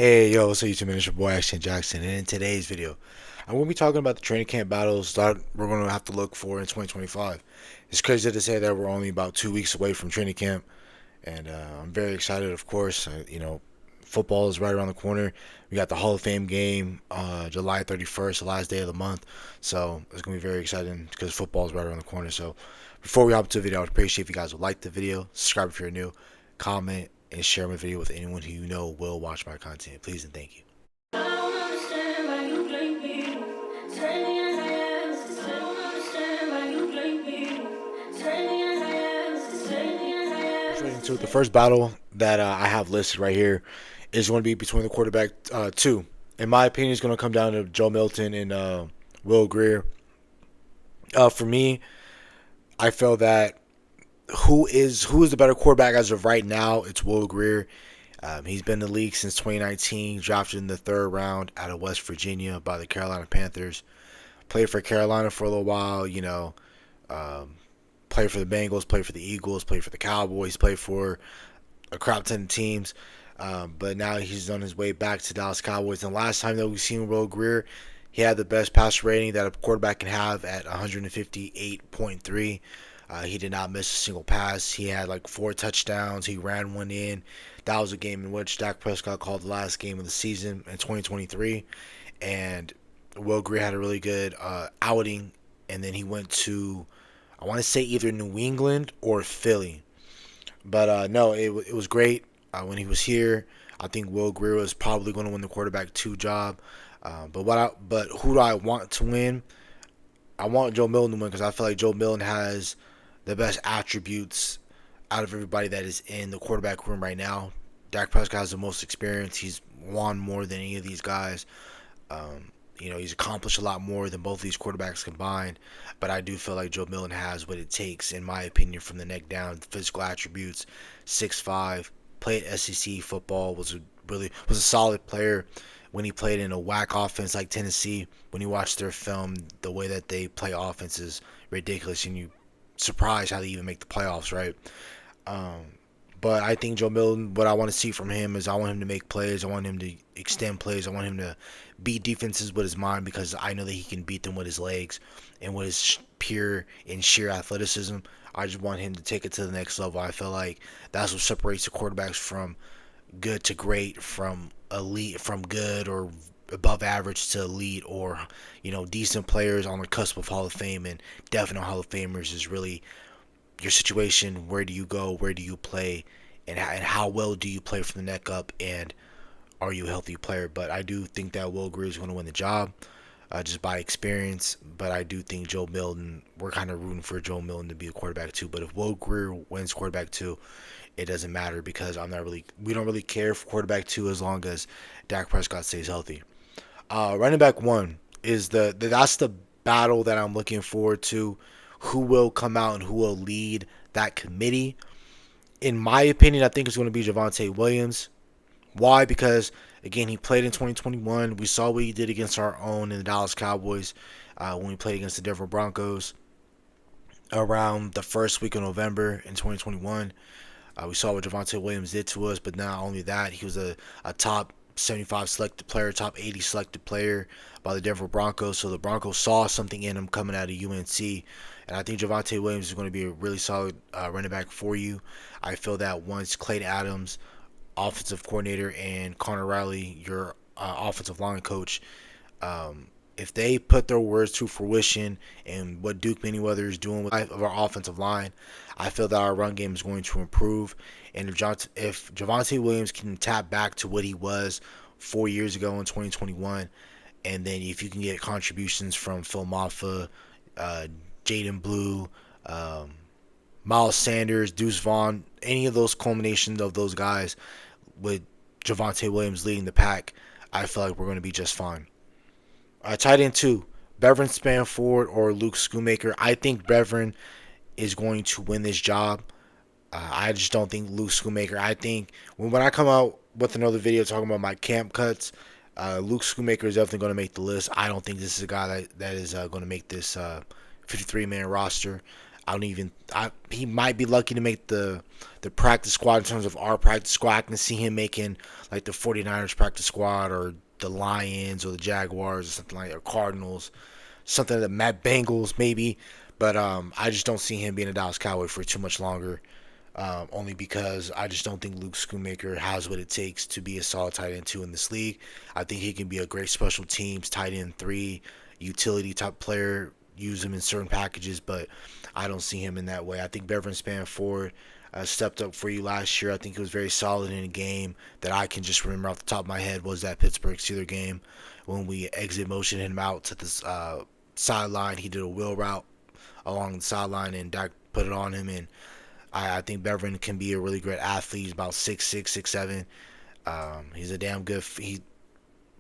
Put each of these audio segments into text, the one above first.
Hey, yo, what's up, YouTube, man? It's your boy, Action Jackson, and in today's video, I'm going to be talking about the training camp battles that we're going to have to look for in 2025. It's crazy to say that we're only about 2 weeks away from training camp, and I'm very excited, of course. Football is right around the corner. We got the Hall of Fame game, July 31st, the last day of the month, so it's going to be very exciting because football is right around the corner. So before we hop into the video, I would appreciate if you guys would like the video, subscribe if you're new, comment, and share my video with anyone who you know will watch my content. Please and thank you. Straight into it. The first battle that I have listed right here is going to be between the quarterback two. In my opinion, it's going to come down to Joe Milton and Will Greer. For me, I feel that who is the better quarterback as of right now? It's Will Greer. He's been in the league since 2019, drafted in the third round out of West Virginia by the Carolina Panthers. Played for Carolina for a little while, um, played for the Bengals, played for the Eagles, played for the Cowboys, played for a crap ton of teams. But now he's on his way back to Dallas Cowboys. And last time that we've seen Will Greer, he had the best passer rating that a quarterback can have at 158.3. He did not miss a single pass. He had like 4 touchdowns. He ran one in. That was a game in which Dak Prescott called the last game of the season in 2023. And Will Greer had a really good outing. And then he went to, I want to say either New England or Philly. But no, it was great when he was here. I think Will Greer is probably going to win the quarterback two job. But who do I want to win? I want Joe Milton to win because I feel like Joe Milton has the best attributes out of everybody that is in the quarterback room right now. Dak Prescott has the most experience. He's won more than any of these guys. He's accomplished a lot more than both of these quarterbacks combined. But I do feel like Joe Milton has what it takes, in my opinion, from the neck down. Physical attributes, 6'5", played SEC football, was a solid player when he played in a whack offense like Tennessee. When you watch their film, the way that they play offense is ridiculous, and you surprised how they even make the playoffs, right? Um, but I think Joe Milton, what I want to see from him is I want him to make plays. I want him to extend plays. I want him to beat defenses with his mind because I know that he can beat them with his legs and with his pure and sheer athleticism. I just want him to take it to the next level. I feel like that's what separates the quarterbacks from good to great, from elite, from good or above average to elite, or decent players on the cusp of Hall of Fame and definite Hall of Famers is really your situation. Where do you go? Where do you play? And how well do you play from the neck up? And are you a healthy player? But I do think that Will Greer is going to win the job just by experience. But I do think Joe Milton, we're kind of rooting for Joe Milton to be a quarterback too. But if Will Greer wins quarterback two, it doesn't matter because we don't really care for quarterback two as long as Dak Prescott stays healthy. Running back one is that's the battle that I'm looking forward to. Who will come out and who will lead that committee? In my opinion, I think it's going to be Javonte Williams. Why? Because again, he played in 2021. We saw what he did against our own in the Dallas Cowboys when we played against the Denver Broncos around the first week of November in 2021. We saw what Javonte Williams did to us, but not only that, he was a top 75 selected player, top 80 selected player by the Denver Broncos. So the Broncos saw something in him coming out of UNC. And I think Javonte Williams is going to be a really solid running back for you. I feel that once Clayton Adams, offensive coordinator, and Connor Riley, your offensive line coach, if they put their words to fruition and what Duke Manyweather is doing with our offensive line, I feel that our run game is going to improve. And if Javonte Williams can tap back to what he was 4 years ago in 2021, and then if you can get contributions from Phil Maffa, Jaden Blue, Miles Sanders, Deuce Vaughn, any of those culminations of those guys with Javonte Williams leading the pack, I feel like we're going to be just fine. Tight end two, Beverin Spanford or Luke Schoonmaker. I think Beverin is going to win this job. I just don't think Luke Schoonmaker. I think when I come out with another video talking about my camp cuts, Luke Schoonmaker is definitely going to make the list. I don't think this is a guy that is going to make this 53-man roster. I don't even. He might be lucky to make the practice squad in terms of our practice squad. I can see him making like the 49ers practice squad or the Lions or the Jaguars or something like that, or Cardinals, something like the Matt Bengals maybe. But I just don't see him being a Dallas Cowboy for too much longer. Only because I just don't think Luke Schoonmaker has what it takes to be a solid tight end two in this league. I think he can be a great special teams tight end three, utility type player. Use him in certain packages, but I don't see him in that way. I think Beverin Spanford stepped up for you last year. I think he was very solid in a game that I can just remember off the top of my head was that Pittsburgh Steelers game when we exit motioned him out to the sideline. He did a wheel route along the sideline, and Dak put it on him, and I think Beverin can be a really great athlete. He's about 6'6", 6'7". He's a damn good. He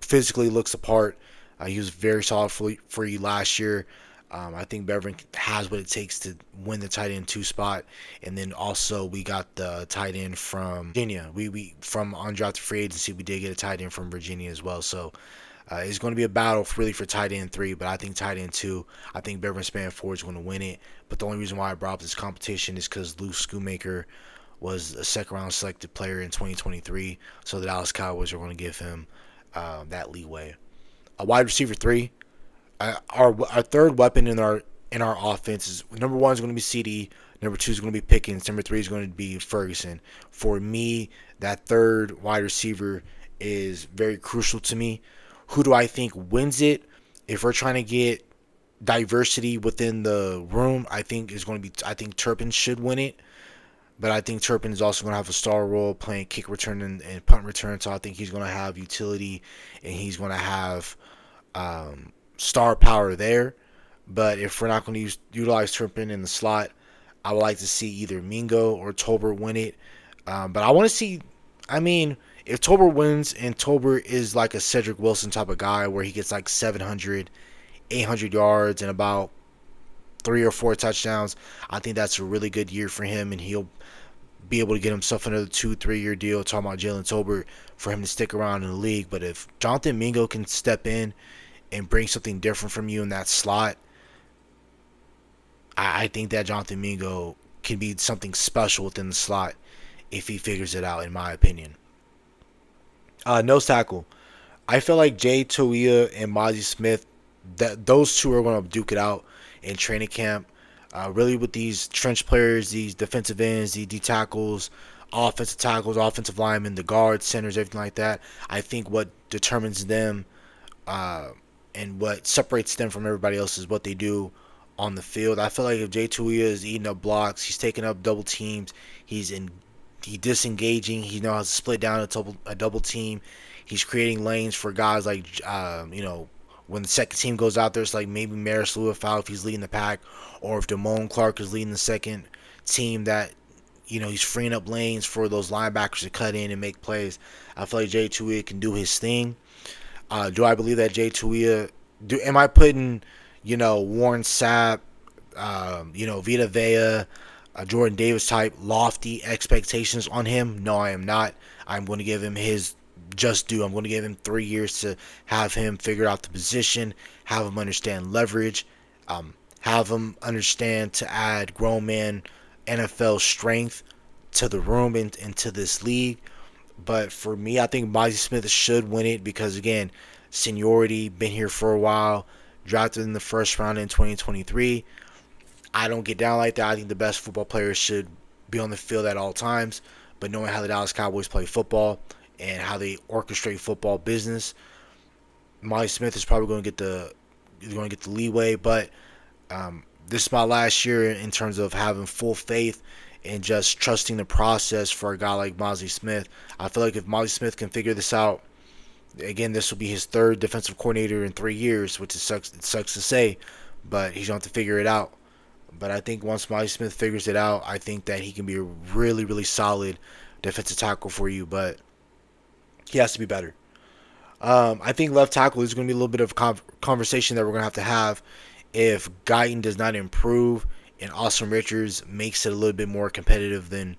physically looks apart. He was very solid for you last year. I think Beverin has what it takes to win the tight end two spot. And then also we got the tight end from Virginia. We from undrafted free agency we did get a tight end from Virginia as well. So it's going to be a battle really for tight end three, but I think tight end two, I think Beverin Spanford is going to win it. But the only reason why I brought up this competition is because Luke Schoonmaker was a second round selected player in 2023, so the Dallas Cowboys are going to give him that leeway. A wide receiver three, our third weapon in our offense is number one is going to be CD. Number two is going to be Pickens. Number three is going to be Ferguson. For me, that third wide receiver is very crucial to me. Who do I think wins it? If we're trying to get diversity within the room, I think is going to be. I think Turpin should win it, but I think Turpin is also going to have a star role playing kick return and punt return. So I think he's going to have utility and he's going to have star power there. But if we're not going to utilize Turpin in the slot, I would like to see either Mingo or Tolbert win it. But I want to see. I mean, if Tolbert wins and Tolbert is like a Cedric Wilson type of guy where he gets like 700, 800 yards and about 3 or 4 touchdowns, I think that's a really good year for him, and he'll be able to get himself another 2-3 year deal. Talking about Jalen Tolbert for him to stick around in the league. But if Jonathan Mingo can step in and bring something different from you in that slot, I think that Jonathan Mingo can be something special within the slot if he figures it out, in my opinion. Nose tackle. I feel like Jay Toia and Mozzie Smith, that those two are going to duke it out in training camp. Really, with these trench players, these defensive ends, the D tackles, offensive linemen, the guards, centers, everything like that. I think what determines them and what separates them from everybody else is what they do on the field. I feel like if Jay Tuia is eating up blocks, he's taking up double teams, he's disengaging, he knows how to split down a double team. He's creating lanes for guys like when the second team goes out there, it's like maybe Maris Lewis-Fowl if he's leading the pack, or if Damone Clark is leading the second team, that he's freeing up lanes for those linebackers to cut in and make plays. I feel like Jay Tuia can do his thing. Do I believe that Jay Tuia? Am I putting Warren Sapp, Vita Vea, Jordan Davis type lofty expectations on him? No, I am not. I'm going to give him his just due. I'm going to give him 3 years to have him figure out the position, have him understand leverage, have him understand to add grown man NFL strength to the room and to this league. But for me, I think Mozzie Smith should win it because, again, seniority, been here for a while, drafted in the first round in 2023. I don't get down like that. I think the best football players should be on the field at all times. But knowing how the Dallas Cowboys play football and how they orchestrate football business, Mozzie Smith is probably going to get the leeway. But this is my last year in terms of having full faith and just trusting the process for a guy like Mozzie Smith. I feel like if Mozzie Smith can figure this out, again, this will be his third defensive coordinator in 3 years, which it sucks to say, but he's going to have to figure it out. But I think once Mozzie Smith figures it out, I think that he can be a really, really solid defensive tackle for you, but he has to be better. I think left tackle is going to be a little bit of conversation that we're going to have if Guyton does not improve and Austin Richards makes it a little bit more competitive than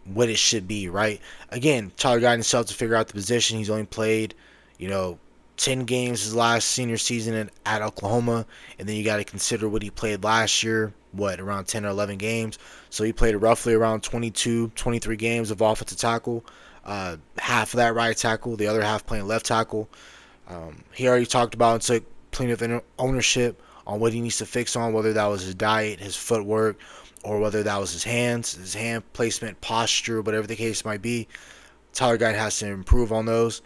what it should be, right? Again, Tyler Guyton still has to figure out the position. He's only played, 2 10 games his last senior season at Oklahoma, and then you got to consider what he played last year, around 10 or 11 games. So he played roughly around 22, 23 games of offensive tackle. Half of that right tackle, the other half playing left tackle. He already talked about and took plenty of ownership on what he needs to fix on, whether that was his diet, his footwork, or whether that was his hands, his hand placement, posture, whatever the case might be. Tyler Guyton has to improve on those.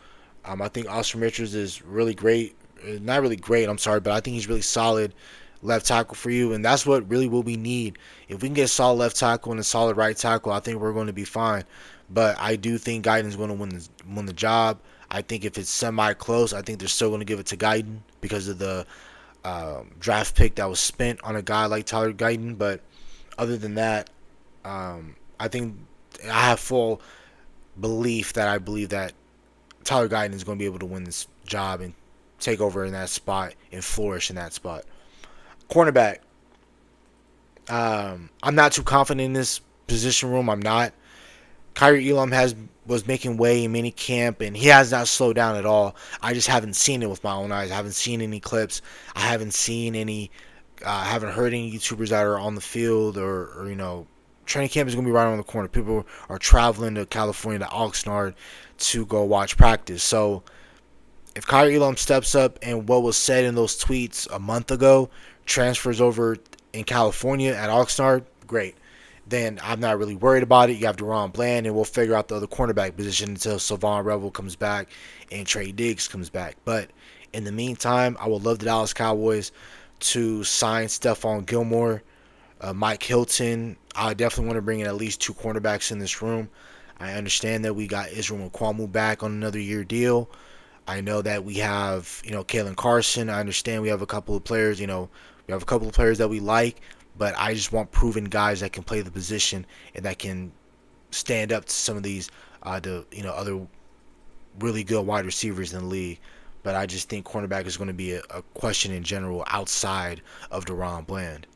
I think Austin Richards is really great. Not really great, I'm sorry, but I think he's really solid left tackle for you, and that's what really what we need. If we can get a solid left tackle and a solid right tackle, I think we're going to be fine. But I do think Guyton's going to win the job. I think if it's semi-close, I think they're still going to give it to Guyton because of the draft pick that was spent on a guy like Tyler Guyton. But other than that, I think I have full belief that I believe that Tyler Guyton is going to be able to win this job and take over in that spot and flourish in that spot. Cornerback. I'm not too confident in this position room. I'm not. Kyrie Elam was making way in mini camp, and he has not slowed down at all. I just haven't seen it with my own eyes. I haven't seen any clips. I haven't seen any. I haven't heard any YouTubers that are on the field or training camp is going to be right around the corner. People are traveling to California to Oxnard to go watch practice. So if Kyrie Elam steps up and what was said in those tweets a month ago transfers over in California at Oxnard, great. Then I'm not really worried about it. You have Deron Bland, and we'll figure out the other cornerback position until Savon Revel comes back and Trey Diggs comes back. But in the meantime, I would love the Dallas Cowboys to sign Stephon Gilmore, Mike Hilton. I definitely want to bring in at least two cornerbacks in this room. I understand that we got Israel Nkwamu back on another year deal. I know that we have, Kalen Carson. I understand we have a couple of players, that we like, but I just want proven guys that can play the position and that can stand up to some of these, other really good wide receivers in the league. But I just think cornerback is going to be a question in general outside of Deron Bland.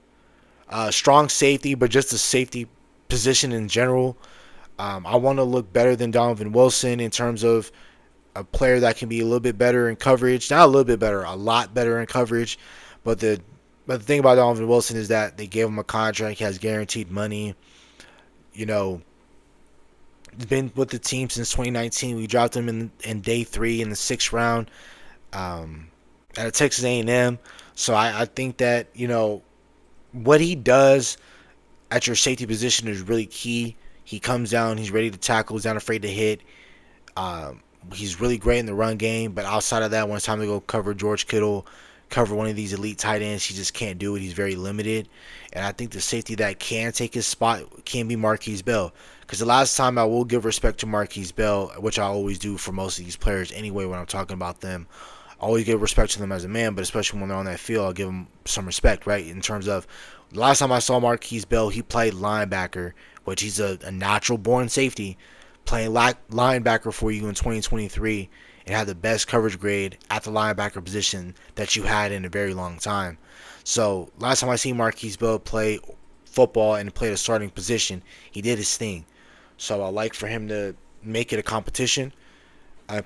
Strong safety, but just the safety position in general. I want to look better than Donovan Wilson in terms of a player that can be a little bit better in coverage. Not a little bit better, a lot better in coverage. But the thing about Donovan Wilson is that they gave him a contract. He has guaranteed money. He's been with the team since 2019. We dropped him in day 3 in the 6th round at Texas A&M. So I think that, what he does at your safety position is really key. He comes down. He's ready to tackle. He's not afraid to hit. He's really great in the run game. But outside of that, when it's time to go cover George Kittle, cover one of these elite tight ends, he just can't do it. He's very limited. And I think the safety that can take his spot can be Marquise Bell. Because the last time I will give respect to Marquise Bell, which I always do for most of these players anyway when I'm talking about them, I always give respect to them as a man, but especially when they're on that field, I'll give them some respect, right? In terms of the last time I saw Marquise Bell, he played linebacker, which he's a natural-born safety, playing linebacker for you in 2023 and had the best coverage grade at the linebacker position that you had in a very long time. So last time I seen Marquise Bell play football and play a starting position, he did his thing. So I like for him to make it a competition.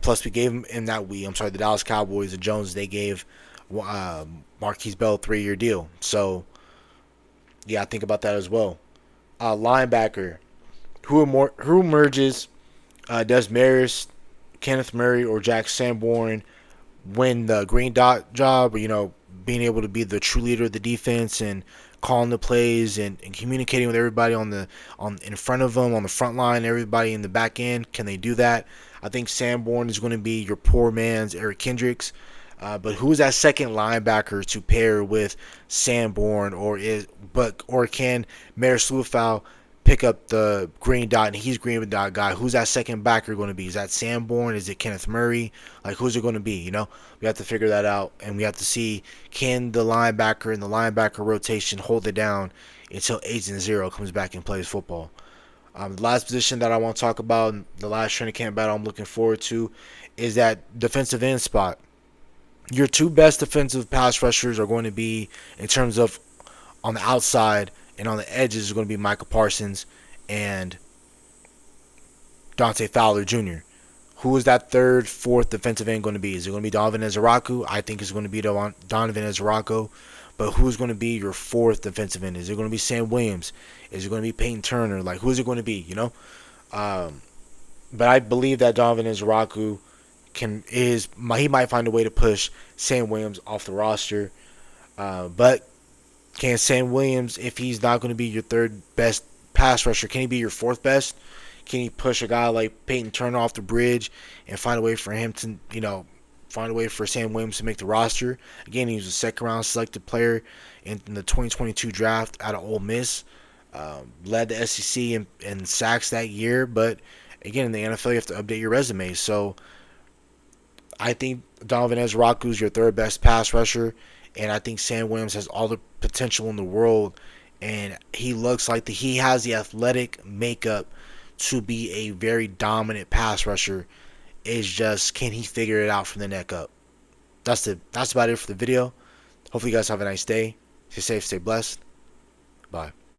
Plus, we gave him the Dallas Cowboys, the Jones, they gave Marquise Bell a 3-year deal. So, yeah, I think about that as well. Linebacker, who emerges? Does Maris, Kenneth Murray, or Jack Sanborn win the green dot job? Or, being able to be the true leader of the defense and calling the plays and communicating with everybody in front of them on the front line, everybody in the back end. Can they do that? I think Sanborn is going to be your poor man's Eric Kendricks. But who's that second linebacker to pair with Sanborn, or can Maris Lufau pick up the green dot and he's green dot guy? Who's that second backer going to be? Is that Sanborn? Is it Kenneth Murray? Like, who's it going to be? We have to figure that out, and we have to see, can the linebacker and the linebacker rotation hold it down until Agent Zero comes back and plays football. The last position that I want to talk about, the last training camp battle I'm looking forward to, is that defensive end spot. Your two best defensive pass rushers are going to be, in terms of on the outside and on the edges, are going to be Michael Parsons and Dante Fowler Jr. Who is that third, fourth defensive end going to be? Is it going to be Donovan Ezeraku? I think it's going to be Donovan Ezeraku. But who's going to be your fourth defensive end? Is it going to be Sam Williams? Is it going to be Peyton Turner? Like, who is it going to be? You know, but I believe that Donovan Ezeraku he might find a way to push Sam Williams off the roster. But can Sam Williams, if he's not going to be your third best pass rusher, can he be your fourth best? Can he push a guy like Peyton Turner off the bridge and find a way for him to, find a way for Sam Williams to make the roster? Again, he was a second round selected player in the 2022 draft out of Ole Miss. Led the SEC in sacks that year, but again, in the NFL, you have to update your resume. So I think Donovan Ezeraku is your third best pass rusher, and I think Sam Williams has all the potential in the world, and he looks like he has the athletic makeup to be a very dominant pass rusher. It's just, can he figure it out from the neck up? That's about it for the video. Hopefully you guys have a nice day. Stay safe, stay blessed. Bye.